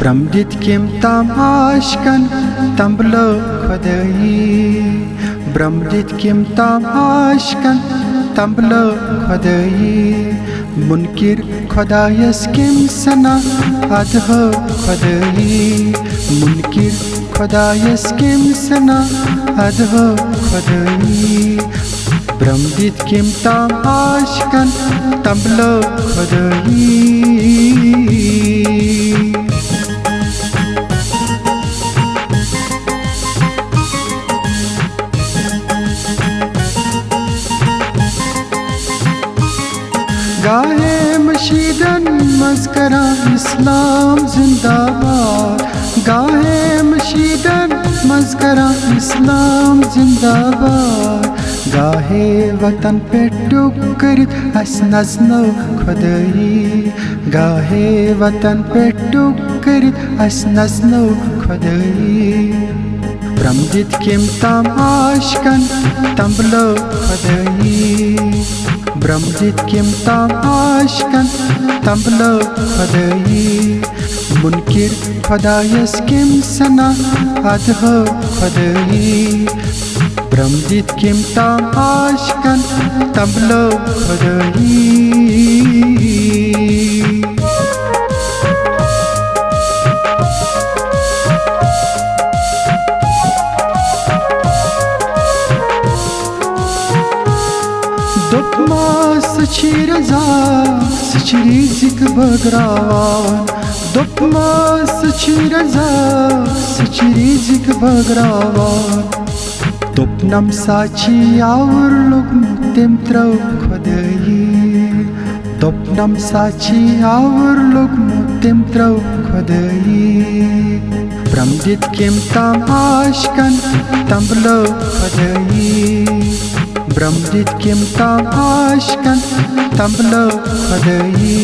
ब्रह्मदित किम तमाशकन तंबलो खुदाई ब्रह्मदित किम तमाशकन तंबलो खुदाई मुनकिर खुदायस किम सना अदहो खुदाई मुनकिर खुदायस किम सना अदहो खुदाई ब्रह्मदित किम तमाशकन तंबलो खुदाई गाहे मशीदन मस्करा इस्लाम जिंदाबाद गाहे मशीदन मस्करा इस्लाम जिंदाबाद गाहे वतन पे टुकरित अस नज़्नो खुदाई गाहे वतन पे टुकरित अस नज़्नो खुदाई ब्रह्मदित किम तमाशकन तंबलो खुदाई ब्रह्मदित किम तमाशकन तंबलो खुदाई मुनकिर खुदायस किम सना अदहो खुदाई ब्रह्मदित किम तमाशकन तंबलो खुदाई Dokma sıçırıza sıçırıcık bagravan Dokma sıçırıza sıçırıcık bagravan Dopnam saçı yavruluk muhtem trav खुदाई Dopnam saçı yavruluk muhtem trav खुदाई ब्रह्मदित किम तमाशकन तंबलो खुदाई ब्रह्मदित किम तमाशकन तंबलो खुदाई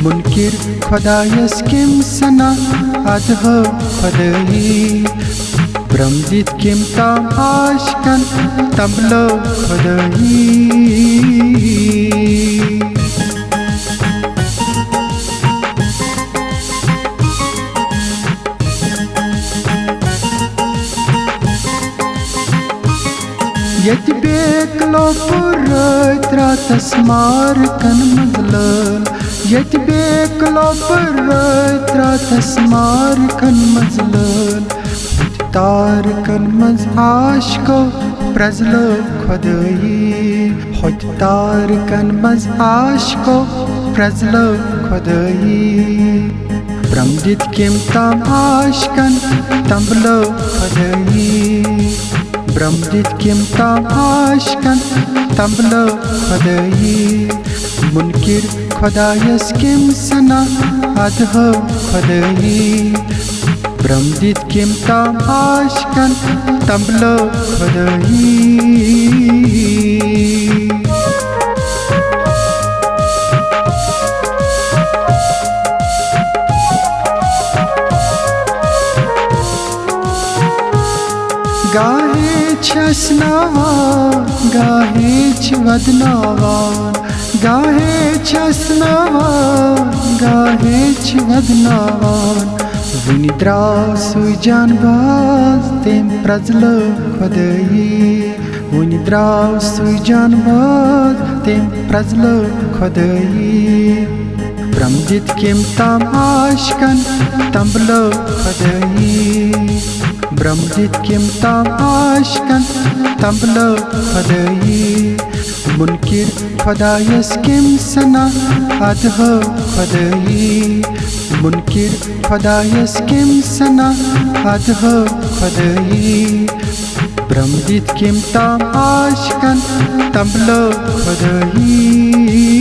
मुनकिर खुदायस किम सना अदहो खुदाई ब्रह्मदित किम तमाशकन तंबलो खुदाई यति बेकलो पुरत रातस मारकन मजलल यति बेकलो पुरत रातस मारकन मजलल तारकन मज आशको प्रजलो खुदाई होत तारकन मज आशको प्रजलो खुदाई ब्रह्मदित किम तमाशकन तंबलो खुदाई ब्रह्मदित किम तमाशकन तंबलो खुदाई मुनकिर खुदायस किम सना अदहो खुदाई ब्रह्मदित किम तमाशकन तंबलो खुदाई गाहे छसनावान गाहे छवदनावान गाहे छसनावान गाहे छवदनावान वुनि द्राव सुई जानबाज तेम प्रजलो खुदाई वुनि द्राव सुई जानबाज तेम प्रजलो खुदाई ब्रह्मदित किम तमाशकन तंबलो खुदाई ब्रह्मदित किम तमाशकन तंबलो खुदाई मुनकिर खुदायस किम सना अदहो खुदाई मुनकिर खुदायस किम सना अदहो खुदाई ब्रह्मदित किम तमाशकन तंबलो खुदाई